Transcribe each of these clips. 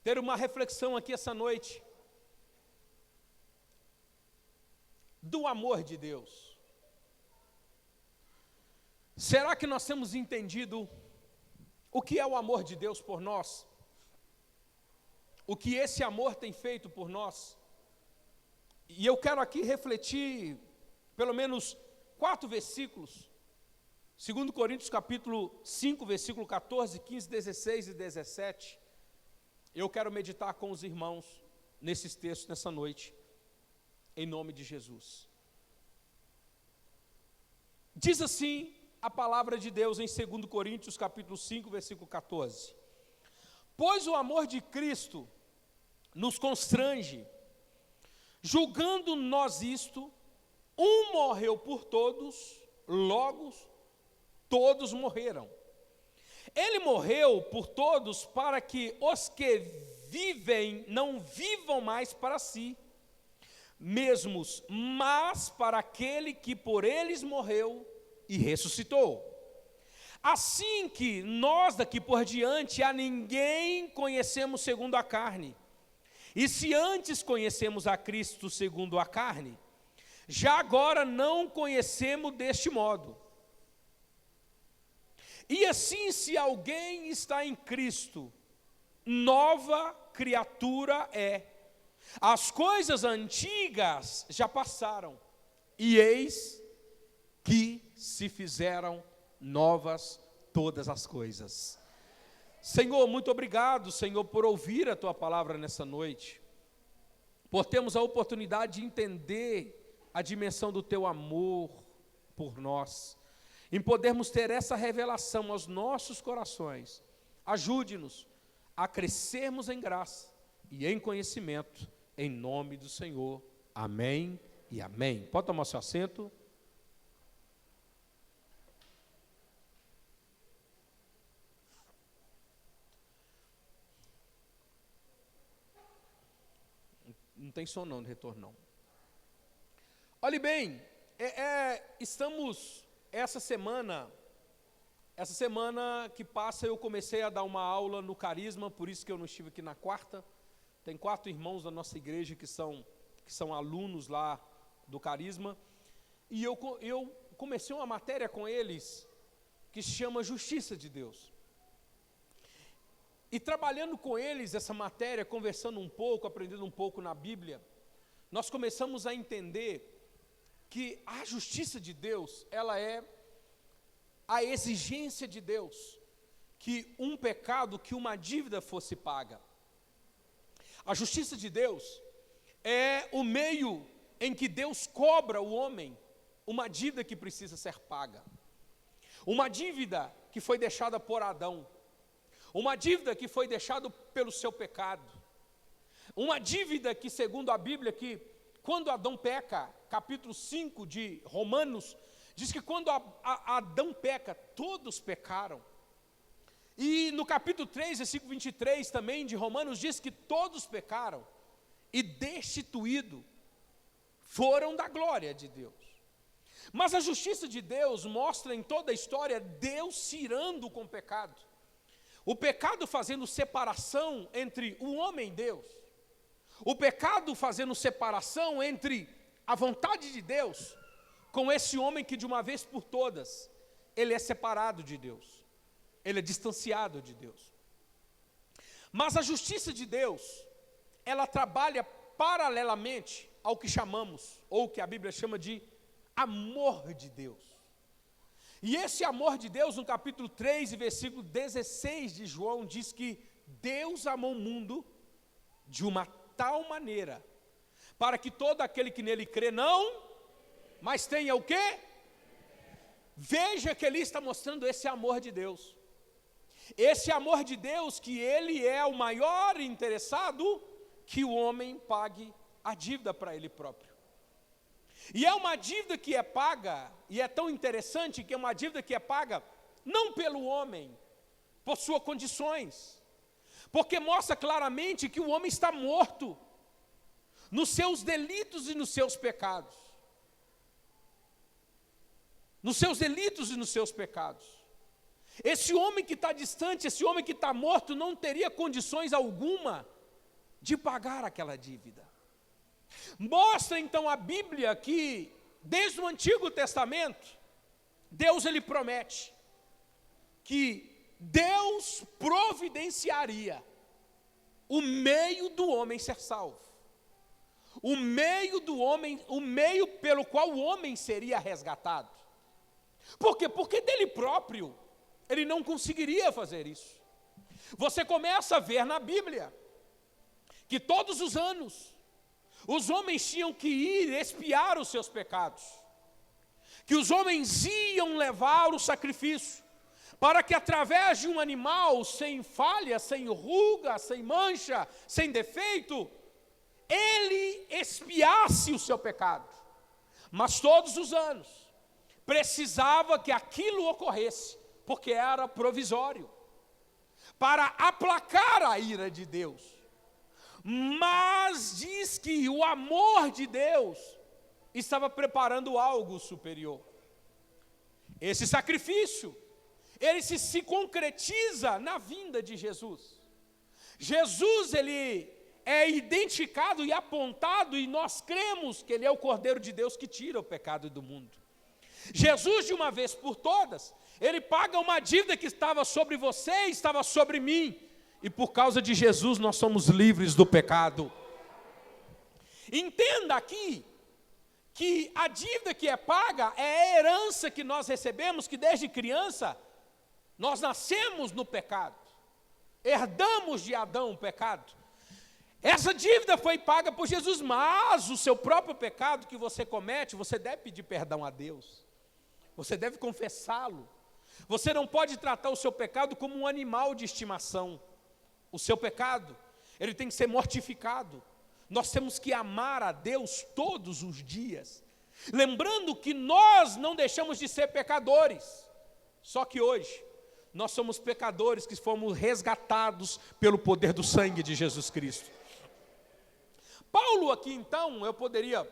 ter uma reflexão aqui essa noite do amor de Deus. Será que nós temos entendido o que é o amor de Deus por nós? O que esse amor tem feito por nós? E eu quero aqui refletir pelo menos 4 versículos. 2 Coríntios capítulo 5, versículo 14, 15, 16 e 17. Eu quero meditar com os irmãos nesses textos nessa noite, em nome de Jesus. Diz assim a palavra de Deus em 2 Coríntios capítulo 5, versículo 14. Pois o amor de Cristo nos constrange, julgando nós isto, um morreu por todos, logo todos morreram. Ele morreu por todos para que os que vivem não vivam mais para si mesmos, mas para aquele que por eles morreu e ressuscitou. Assim que nós daqui por diante a ninguém conhecemos segundo a carne. E se antes conhecemos a Cristo segundo a carne, já agora não conhecemos deste modo. E assim, se alguém está em Cristo, nova criatura é. As coisas antigas já passaram, e eis que se fizeram novas todas as coisas. Senhor, muito obrigado, Senhor, por ouvir a Tua palavra nessa noite, por termos a oportunidade de entender a dimensão do Teu amor por nós, em podermos ter essa revelação aos nossos corações. Ajude-nos a crescermos em graça e em conhecimento, em nome do Senhor. Amém e amém. Pode tomar seu assento. Não tem som não, de retorno não. Olhe bem, estamos, essa semana que passa eu comecei a dar uma aula no Carisma, por isso que eu não estive aqui na quarta. Tem 4 irmãos da nossa igreja que são alunos lá do Carisma. E eu comecei uma matéria com eles que se chama Justiça de Deus. E trabalhando com eles essa matéria, conversando um pouco, aprendendo um pouco na Bíblia, nós começamos a entender que a justiça de Deus, ela é a exigência de Deus, que um pecado, que uma dívida fosse paga. A justiça de Deus é o meio em que Deus cobra o homem uma dívida que precisa ser paga. Uma dívida que foi deixada por Adão. Uma dívida que foi deixada pelo seu pecado. Uma dívida que, segundo a Bíblia, que quando Adão peca, capítulo 5 de Romanos, diz que quando Adão peca, todos pecaram. E no capítulo 3, versículo 23 também de Romanos, diz que todos pecaram e destituídos foram da glória de Deus. Mas a justiça de Deus mostra em toda a história Deus se irando com o pecado. O pecado fazendo separação entre o homem e Deus. O pecado fazendo separação entre a vontade de Deus com esse homem que de uma vez por todas, ele é separado de Deus. Ele é distanciado de Deus. Mas a justiça de Deus, ela trabalha paralelamente ao que chamamos, ou que a Bíblia chama de amor de Deus. E esse amor de Deus, no capítulo 3, versículo 16 de João, diz que Deus amou o mundo de uma tal maneira, para que todo aquele que nele crê não, mas tenha o quê? Veja que ele está mostrando esse amor de Deus. Esse amor de Deus que ele é o maior interessado que o homem pague a dívida para ele próprio. E é uma dívida que é paga, e é tão interessante que é uma dívida que é paga não pelo homem, por suas condições, porque mostra claramente que o homem está morto nos seus delitos e nos seus pecados. Nos seus delitos e nos seus pecados. Esse homem que está distante, esse homem que está morto, não teria condições alguma de pagar aquela dívida. Mostra então a Bíblia que, desde o Antigo Testamento, Deus ele promete que Deus providenciaria o meio do homem ser salvo. O meio do homem, o meio pelo qual o homem seria resgatado. Por quê? Porque dele próprio ele não conseguiria fazer isso. Você começa a ver na Bíblia que todos os anos os homens tinham que ir expiar os seus pecados, que os homens iam levar o sacrifício, para que através de um animal sem falha, sem ruga, sem mancha, sem defeito, ele expiasse o seu pecado. Mas todos os anos precisava que aquilo ocorresse, porque era provisório, para aplacar a ira de Deus. Mas diz que o amor de Deus estava preparando algo superior. Esse sacrifício, ele se concretiza na vinda de Jesus. Jesus, ele é identificado e apontado, e nós cremos que ele é o Cordeiro de Deus que tira o pecado do mundo. Jesus, de uma vez por todas, ele paga uma dívida que estava sobre você, estava sobre mim, e por causa de Jesus nós somos livres do pecado. Entenda aqui que a dívida que é paga é a herança que nós recebemos, que desde criança nós nascemos no pecado, herdamos de Adão o pecado. Essa dívida foi paga por Jesus, mas o seu próprio pecado que você comete, você deve pedir perdão a Deus, você deve confessá-lo. Você não pode tratar o seu pecado como um animal de estimação. O seu pecado, ele tem que ser mortificado. Nós temos que amar a Deus todos os dias, lembrando que nós não deixamos de ser pecadores, só que hoje nós somos pecadores que fomos resgatados pelo poder do sangue de Jesus Cristo. Paulo aqui então, eu poderia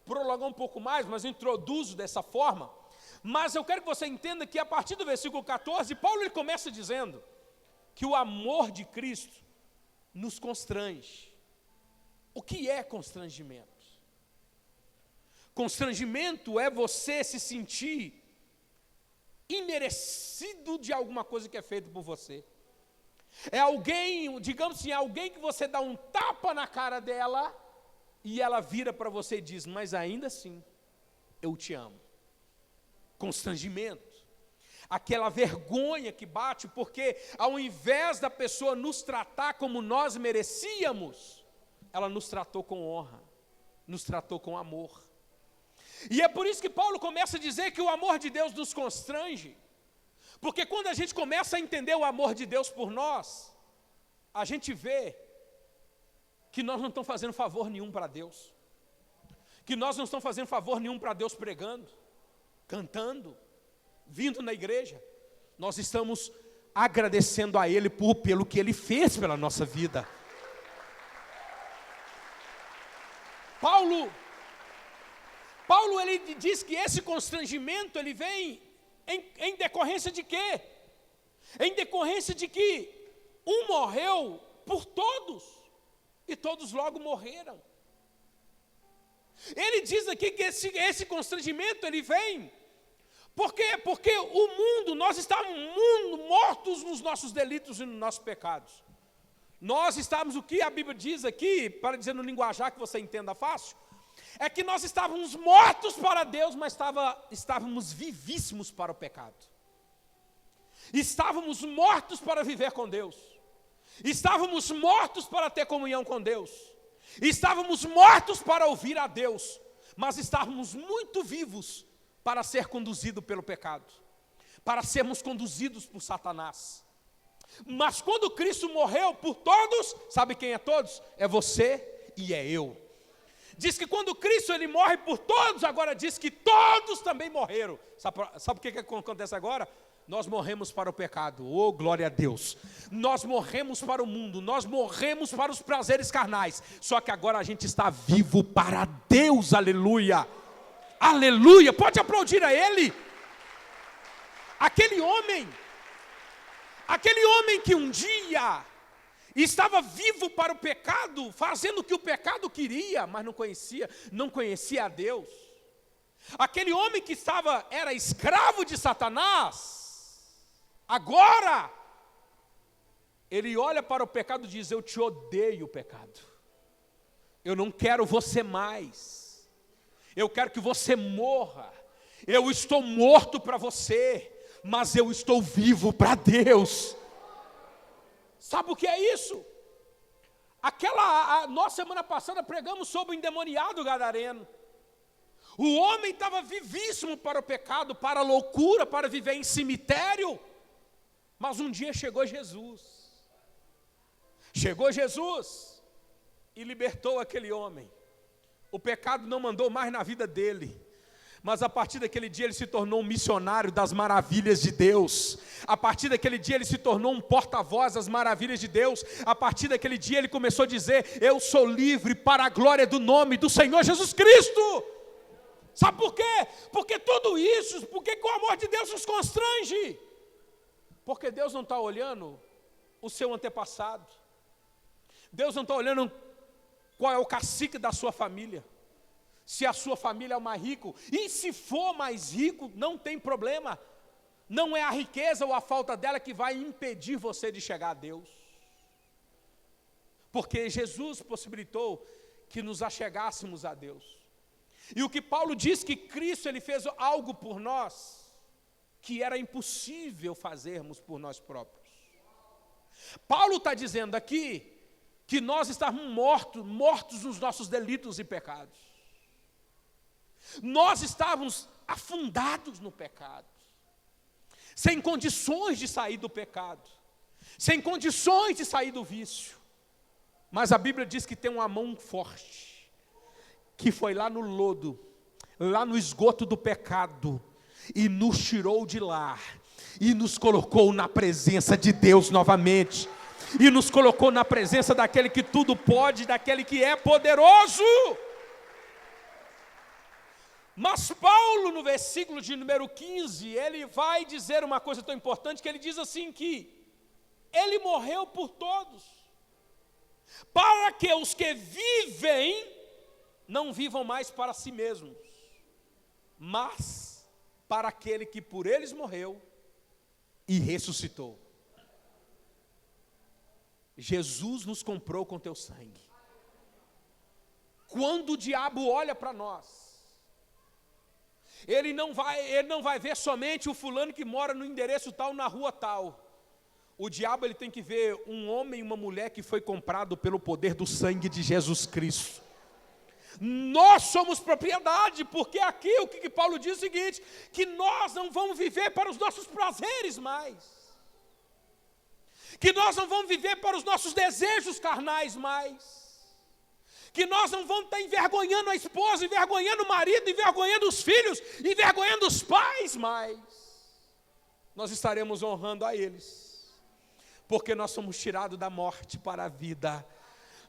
prolongar um pouco mais, mas eu introduzo dessa forma, mas eu quero que você entenda que a partir do versículo 14, Paulo ele começa dizendo que o amor de Cristo nos constrange. O que é constrangimento? Constrangimento é você se sentir imerecido de alguma coisa que é feita por você. É alguém, digamos assim, alguém que você dá um tapa na cara dela e ela vira para você e diz, mas ainda assim, eu te amo. Constrangimento. Aquela vergonha que bate, porque ao invés da pessoa nos tratar como nós merecíamos, ela nos tratou com honra, nos tratou com amor. E é por isso que Paulo começa a dizer que o amor de Deus nos constrange, porque quando a gente começa a entender o amor de Deus por nós, a gente vê que nós não estamos fazendo favor nenhum para Deus, que nós não estamos fazendo favor nenhum para Deus pregando, cantando, vindo na igreja. Nós estamos agradecendo a Ele pelo que Ele fez pela nossa vida. Paulo ele diz que esse constrangimento ele vem em decorrência de quê? Em decorrência de que um morreu por todos e todos logo morreram. Ele diz aqui que esse constrangimento ele vem por quê? Porque o mundo, nós estávamos mortos nos nossos delitos e nos nossos pecados. Nós estávamos, o que a Bíblia diz aqui, para dizer no linguajar que você entenda fácil, é que nós estávamos mortos para Deus, mas estávamos vivíssimos para o pecado. Estávamos mortos para viver com Deus. Estávamos mortos para ter comunhão com Deus. Estávamos mortos para ouvir a Deus, mas estávamos muito vivos para ser conduzido pelo pecado, para sermos conduzidos por Satanás. Mas quando Cristo morreu por todos, sabe quem é todos? É você e é eu. Diz que quando Cristo ele morre por todos, agora diz que todos também morreram. Sabe o que acontece agora? Nós morremos para o pecado, oh glória a Deus. Nós morremos para o mundo, nós morremos para os prazeres carnais. Só que agora a gente está vivo para Deus, aleluia. Aleluia, pode aplaudir a Ele. Aquele homem que um dia estava vivo para o pecado, fazendo o que o pecado queria, mas não conhecia a Deus. Aquele homem que era escravo de Satanás, agora, ele olha para o pecado e diz: eu te odeio, pecado. Eu não quero você mais. Eu quero que você morra. Eu estou morto para você, mas eu estou vivo para Deus. Sabe o que é isso? Nós semana passada pregamos sobre o endemoniado gadareno. O homem estava vivíssimo para o pecado, para a loucura, para viver em cemitério. Mas um dia chegou Jesus. Chegou Jesus e libertou aquele homem. O pecado não mandou mais na vida dele. Mas a partir daquele dia ele se tornou um missionário das maravilhas de Deus. A partir daquele dia ele se tornou um porta-voz das maravilhas de Deus. A partir daquele dia ele começou a dizer: eu sou livre para a glória do nome do Senhor Jesus Cristo. Sabe por quê? Porque tudo isso, porque o amor de Deus nos constrange. Porque Deus não está olhando o seu antepassado. Deus não está olhando qual é o cacique da sua família. Se a sua família é o mais rico, e se for mais rico, não tem problema. Não é a riqueza ou a falta dela que vai impedir você de chegar a Deus. Porque Jesus possibilitou que nos achegássemos a Deus. E o que Paulo diz que Cristo ele fez algo por nós, que era impossível fazermos por nós próprios. Paulo está dizendo aqui que nós estávamos mortos nos nossos delitos e pecados. Nós estávamos afundados no pecado, sem condições de sair do pecado, sem condições de sair do vício. Mas a Bíblia diz que tem uma mão forte, que foi lá no lodo, lá no esgoto do pecado, e nos tirou de lá, e nos colocou na presença de Deus novamente, e nos colocou na presença daquele que tudo pode, daquele que é poderoso. Mas Paulo, no versículo de número 15, ele vai dizer uma coisa tão importante, que ele diz assim que ele morreu por todos, para que os que vivem não vivam mais para si mesmos, mas para aquele que por eles morreu e ressuscitou. Jesus nos comprou com teu sangue. Quando o diabo olha para nós, ele não vai ver somente o fulano que mora no endereço tal, na rua tal. O diabo ele tem que ver um homem e uma mulher que foi comprado pelo poder do sangue de Jesus Cristo. Nós somos propriedade, porque aqui o que Paulo diz é o seguinte, que nós não vamos viver para os nossos prazeres mais, que nós não vamos viver para os nossos desejos carnais mais, que nós não vamos estar envergonhando a esposa, envergonhando o marido, envergonhando os filhos, envergonhando os pais, mas nós estaremos honrando a eles, porque nós somos tirados da morte para a vida.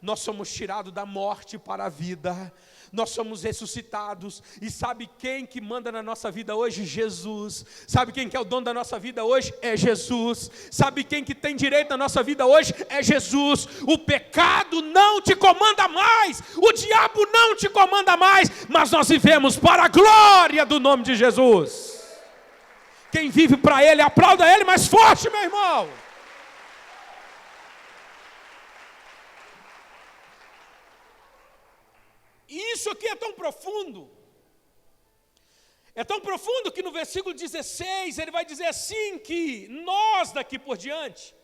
Nós somos tirados da morte para a vida, nós somos ressuscitados, e sabe quem que manda na nossa vida hoje? Jesus. Sabe quem que é o dono da nossa vida hoje? É Jesus. Sabe quem que tem direito na nossa vida hoje? É Jesus. O pecado não te comanda mais, o diabo não te comanda mais, mas nós vivemos para a glória do nome de Jesus. Quem vive para Ele, aplauda Ele mais forte, meu irmão. E isso aqui é tão profundo que no versículo 16 ele vai dizer assim, que nós daqui por diante,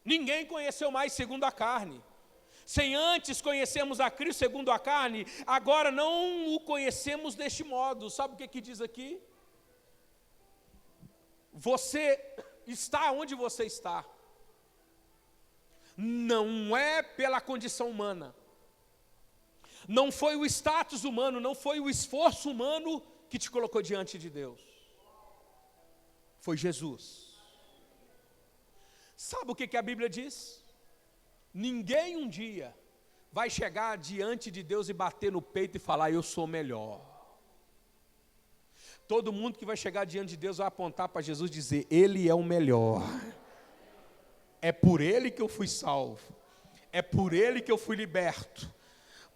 ninguém conheceu mais segundo a carne. Sem antes conhecermos a Cristo segundo a carne, agora não o conhecemos deste modo. Sabe o que diz aqui? Você está onde você está, não é pela condição humana. Não foi o status humano, não foi o esforço humano que te colocou diante de Deus. Foi Jesus. Sabe o que a Bíblia diz? Ninguém um dia vai chegar diante de Deus e bater no peito e falar: eu sou melhor. Todo mundo que vai chegar diante de Deus vai apontar para Jesus e dizer: Ele é o melhor. É por Ele que eu fui salvo. É por Ele que eu fui liberto.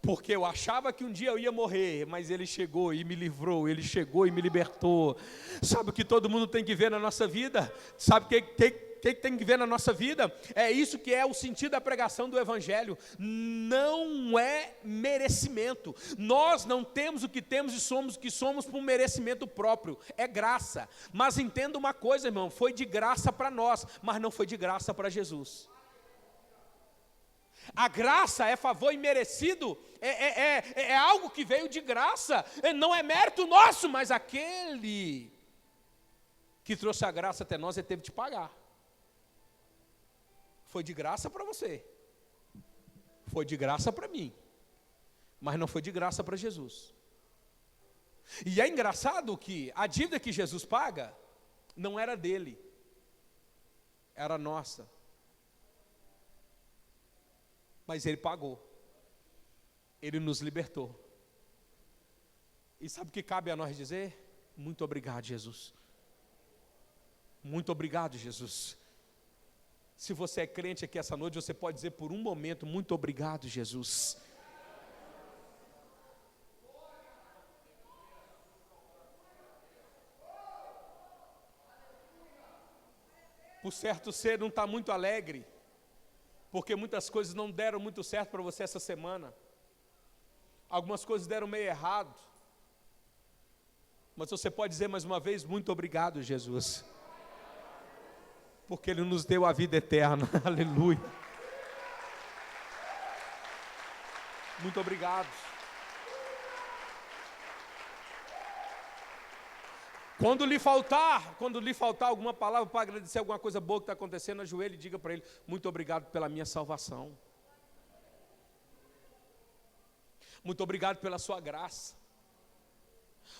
Porque eu achava que um dia eu ia morrer, mas Ele chegou e me livrou, Ele chegou e me libertou. Sabe o que todo mundo tem que ver na nossa vida? Sabe o que tem que ver na nossa vida? É isso que é o sentido da pregação do Evangelho. Não é merecimento. Nós não temos o que temos e somos o que somos por merecimento próprio. É graça. Mas entenda uma coisa, irmão, foi de graça para nós, mas não foi de graça para Jesus. A graça é favor imerecido, é algo que veio de graça, não é mérito nosso, mas aquele que trouxe a graça até nós, ele teve de pagar. Foi de graça para você, foi de graça para mim, mas não foi de graça para Jesus. E é engraçado que a dívida que Jesus paga, não era dele, era nossa. Mas Ele pagou, Ele nos libertou. E sabe o que cabe a nós dizer? Muito obrigado, Jesus. Muito obrigado, Jesus. Se você é crente aqui essa noite, você pode dizer por um momento, muito obrigado, Jesus. Por certo, você não está muito alegre, porque muitas coisas não deram muito certo para você essa semana. Algumas coisas deram meio errado. Mas você pode dizer mais uma vez, muito obrigado, Jesus. Porque Ele nos deu a vida eterna. Aleluia. Muito obrigado. Quando lhe faltar alguma palavra para agradecer alguma coisa boa que está acontecendo, ajoelhe e diga para Ele, muito obrigado pela minha salvação. Muito obrigado pela sua graça.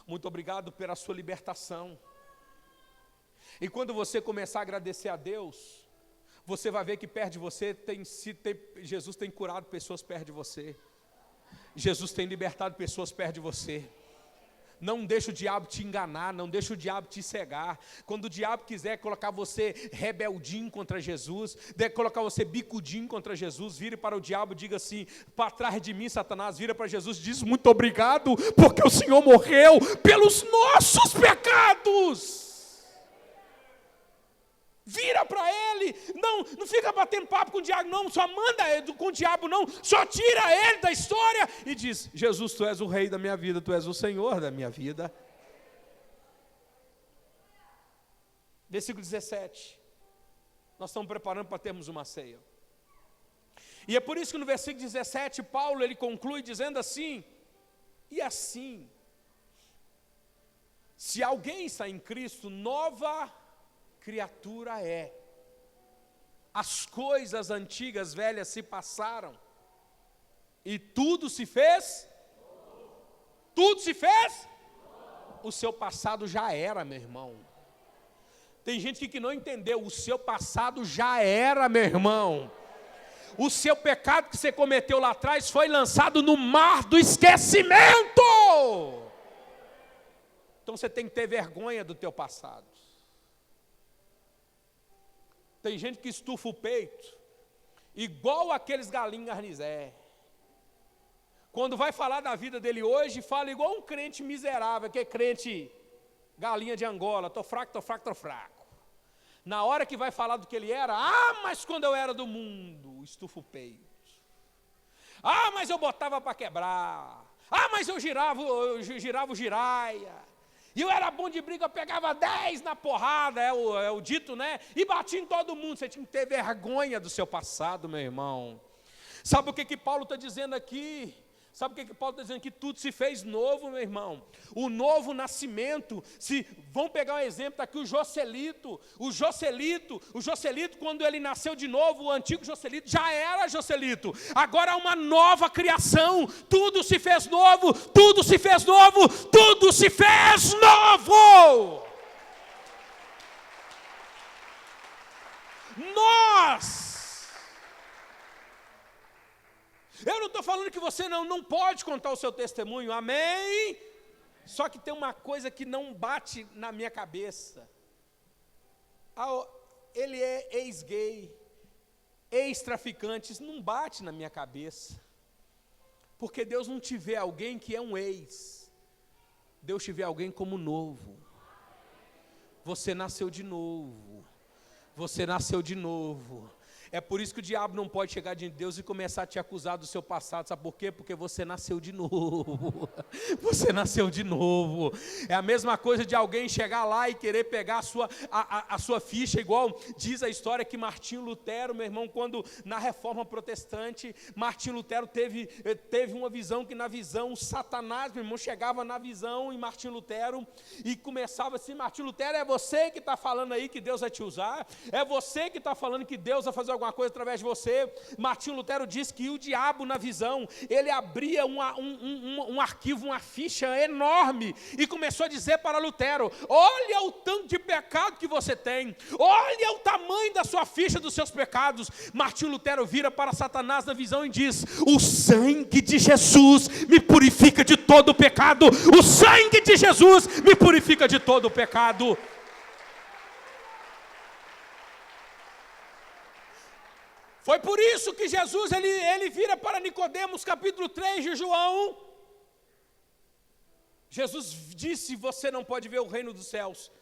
Muito obrigado pela sua libertação. E quando você começar a agradecer a Deus, você vai ver que perto de você Jesus tem curado pessoas perto de você. Jesus tem libertado pessoas perto de você. Não deixa o diabo te enganar, não deixa o diabo te cegar. Quando o diabo quiser colocar você rebeldinho contra Jesus, colocar você bicudinho contra Jesus, vire para o diabo e diga assim, para trás de mim, Satanás, vira para Jesus e diz, muito obrigado, porque o Senhor morreu pelos nossos pecados. Vira para Ele, não fica batendo papo com o diabo, não, só manda com o diabo, não, só tira ele da história e diz, Jesus, Tu és o Rei da minha vida, Tu és o Senhor da minha vida. Versículo 17, nós estamos preparando para termos uma ceia. E é por isso que no versículo 17, Paulo, ele conclui dizendo assim, e assim, se alguém está em Cristo, nova criatura é. As coisas antigas, velhas se passaram e tudo se fez. Tudo se fez. O seu passado já era, meu irmão. Tem gente que não entendeu. O seu passado já era, meu irmão. O seu pecado que você cometeu lá atrás foi lançado no mar do esquecimento. Então você tem que ter vergonha do teu passado. Tem gente que estufa o peito, igual aqueles galinhos garnizé. Quando vai falar da vida dele hoje, fala igual um crente miserável, que é crente galinha de Angola, tô fraco. Na hora que vai falar do que ele era, mas quando eu era do mundo, estufa o peito. Mas eu botava para quebrar. Mas eu girava o giraia. E eu era bom de briga, eu pegava 10 na porrada, é o dito, né? E batia em todo mundo. Você tinha que ter vergonha do seu passado, meu irmão. Sabe o que Paulo está dizendo aqui? Sabe o que Paulo está dizendo? Que tudo se fez novo, meu irmão. O novo nascimento. Vamos pegar um exemplo, está aqui o Joselito. O Joselito, quando ele nasceu de novo, o antigo Joselito já era Joselito. Agora há uma nova criação. Tudo se fez novo, tudo se fez novo, tudo se fez novo. Eu não estou falando que você não pode contar o seu testemunho, amém? Só que tem uma coisa que não bate na minha cabeça. Ele é ex-gay, ex-traficantes, não bate na minha cabeça. Porque Deus não te vê alguém que é um ex. Deus te vê alguém como novo. Você nasceu de novo. Você nasceu de novo. É por isso que o diabo não pode chegar diante de Deus e começar a te acusar do seu passado. Sabe por quê? Porque você nasceu de novo. Você nasceu de novo. É a mesma coisa de alguém chegar lá e querer pegar a sua ficha, igual diz a história que Martinho Lutero, meu irmão, quando na Reforma Protestante, Martinho Lutero teve uma visão que na visão Satanás, meu irmão, chegava na visão em Martinho Lutero e começava assim: Martinho Lutero, é você que está falando aí que Deus vai te usar? É você que está falando que Deus vai fazer alguma coisa através de você? Martinho Lutero diz que o diabo na visão, ele abria um arquivo, uma ficha enorme e começou a dizer para Lutero: olha o tanto de pecado que você tem, olha o tamanho da sua ficha dos seus pecados. Martinho Lutero vira para Satanás na visão e diz: o sangue de Jesus me purifica de todo o pecado, o sangue de Jesus me purifica de todo o pecado. Foi por isso que Jesus, ele vira para Nicodemos, capítulo 3 de João. Jesus disse: você não pode ver o reino dos céus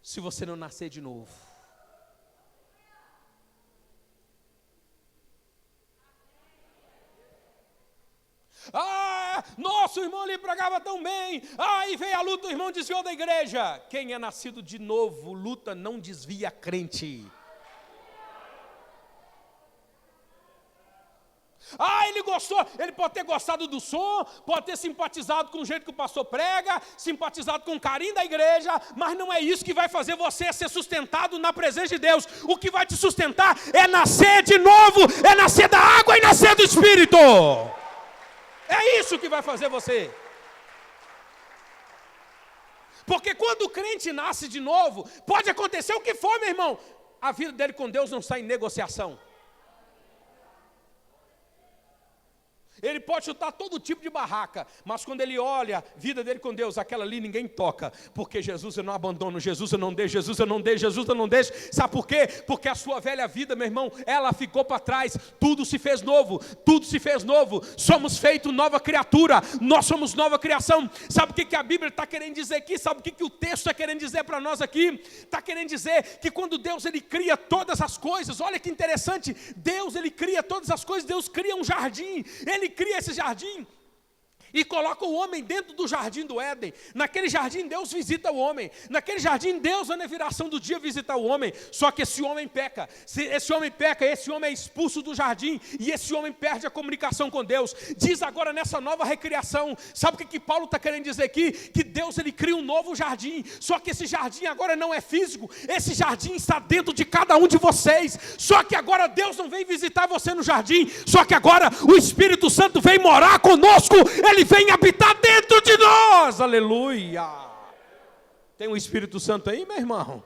se você não nascer de novo. Nossa, o irmão ali pregava tão bem. E veio a luta, o irmão desviou da igreja. Quem é nascido de novo, luta não desvia crente. Ele gostou, ele pode ter gostado do som, pode ter simpatizado com o jeito que o pastor prega, simpatizado com o carinho da igreja, mas não é isso que vai fazer você ser sustentado na presença de Deus. O que vai te sustentar é nascer de novo, é nascer da água e nascer do Espírito. É isso que vai fazer você. Porque quando o crente nasce de novo, pode acontecer o que for, meu irmão, a vida dele com Deus não está em negociação. Ele pode chutar todo tipo de barraca, mas quando ele olha a vida dele com Deus, aquela ali ninguém toca, porque Jesus eu não abandono, Jesus eu não deixo, Jesus eu não deixo, Jesus eu não deixo. Sabe por quê? Porque a sua velha vida, meu irmão, ela ficou para trás, tudo se fez novo, tudo se fez novo, somos feito nova criatura, nós somos nova criação. Sabe o que a Bíblia está querendo dizer aqui? Sabe o que o texto está querendo dizer para nós aqui? Está querendo dizer que quando Deus ele cria todas as coisas, olha que interessante, Deus ele cria todas as coisas, Deus cria um jardim, ele cria esse jardim e coloca o homem dentro do jardim do Éden. Naquele jardim Deus visita o homem, naquele jardim Deus vai na viração do dia visitar o homem. Só que esse homem peca, esse homem é expulso do jardim e esse homem perde a comunicação com Deus. Diz agora nessa nova recriação, sabe o que Paulo está querendo dizer aqui? Que Deus ele cria um novo jardim, só que esse jardim agora não é físico, esse jardim está dentro de cada um de vocês. Só que agora Deus não vem visitar você no jardim, só que agora o Espírito Santo vem morar conosco, ele vem habitar dentro de nós, aleluia. Tem um Espírito Santo aí, meu irmão?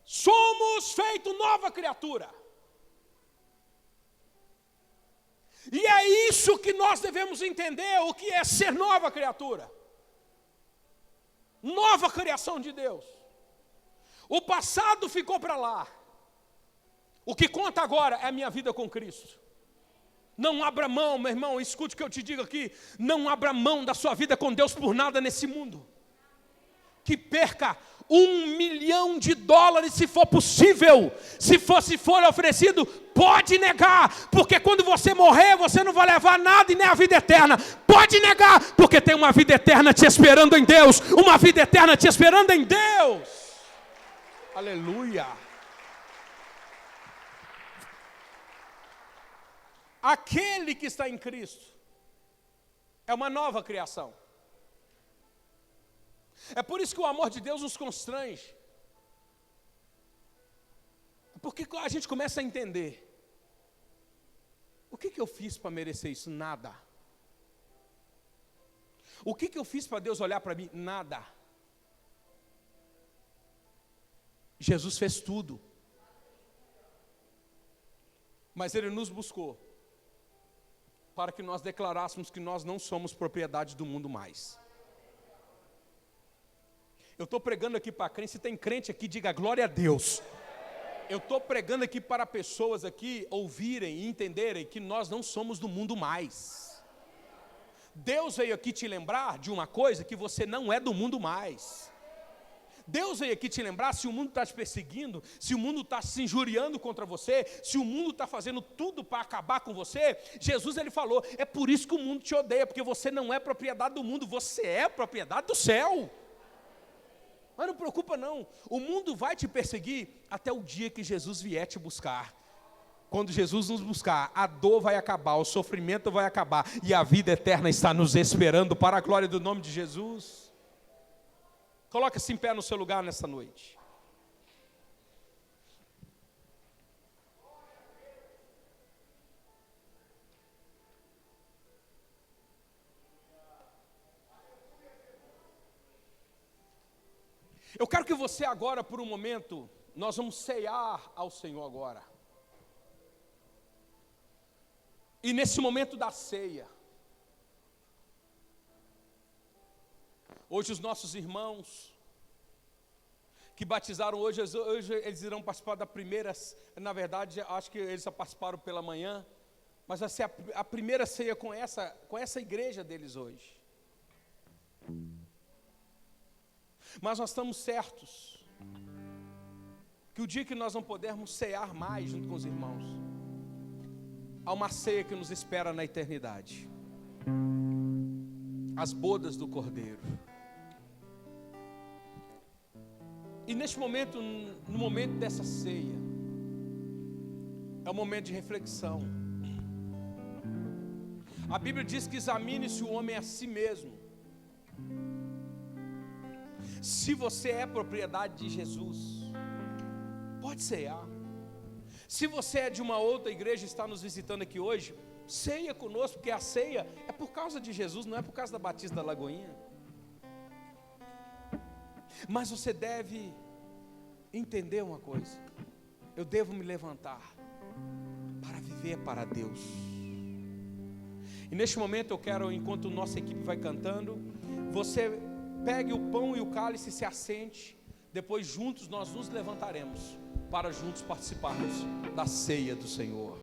Somos feito nova criatura. E é isso que nós devemos entender, o que é ser nova criatura. Nova criação de Deus. O passado ficou para lá. O que conta agora é a minha vida com Cristo. Não abra mão, meu irmão, escute o que eu te digo aqui. Não abra mão da sua vida com Deus por nada nesse mundo. Que perca $1 milhão se for possível. Se for oferecido, pode negar. Porque quando você morrer, você não vai levar nada e nem a vida eterna. Pode negar, porque tem uma vida eterna te esperando em Deus. Uma vida eterna te esperando em Deus. Aleluia. Aquele que está em Cristo é uma nova criação. É por isso que o amor de Deus nos constrange. Porque a gente começa a entender. O que eu fiz para merecer isso? Nada. O que eu fiz para Deus olhar para mim? Nada. Jesus fez tudo. Mas Ele nos buscou para que nós declarássemos que nós não somos propriedade do mundo mais. Eu estou pregando aqui para crente, se tem crente aqui, diga glória a Deus. Eu estou pregando aqui para pessoas aqui ouvirem e entenderem que nós não somos do mundo mais. Deus veio aqui te lembrar de uma coisa, que você não é do mundo mais. Deus veio aqui te lembrar, se o mundo está te perseguindo, se o mundo está se injuriando contra você, se o mundo está fazendo tudo para acabar com você, Jesus ele falou, é por isso que o mundo te odeia, porque você não é propriedade do mundo, você é propriedade do céu. Mas não preocupa não, o mundo vai te perseguir até o dia que Jesus vier te buscar. Quando Jesus nos buscar, a dor vai acabar, o sofrimento vai acabar, e a vida eterna está nos esperando para a glória do nome de Jesus. Coloque-se em pé no seu lugar nessa noite. Eu quero que você agora, por um momento, nós vamos ceiar ao Senhor agora. E nesse momento da ceia, hoje os nossos irmãos que batizaram hoje eles irão participar da primeira, na verdade, acho que eles só participaram pela manhã, mas vai ser a primeira ceia com essa igreja deles hoje. Mas nós estamos certos que o dia que nós não pudermos cear mais junto com os irmãos, há uma ceia que nos espera na eternidade. As bodas do Cordeiro. E neste momento, no momento dessa ceia, é um momento de reflexão. A Bíblia diz que examine-se o homem a si mesmo. Se você é propriedade de Jesus, pode ceiar. Se você é de uma outra igreja e está nos visitando aqui hoje, ceia conosco, porque a ceia é por causa de Jesus, não é por causa da Batista da Lagoinha. Mas você deve entender uma coisa: eu devo me levantar para viver para Deus. E neste momento eu quero, enquanto nossa equipe vai cantando, você pegue o pão e o cálice e se assente. Depois juntos nós nos levantaremos para juntos participarmos da ceia do Senhor.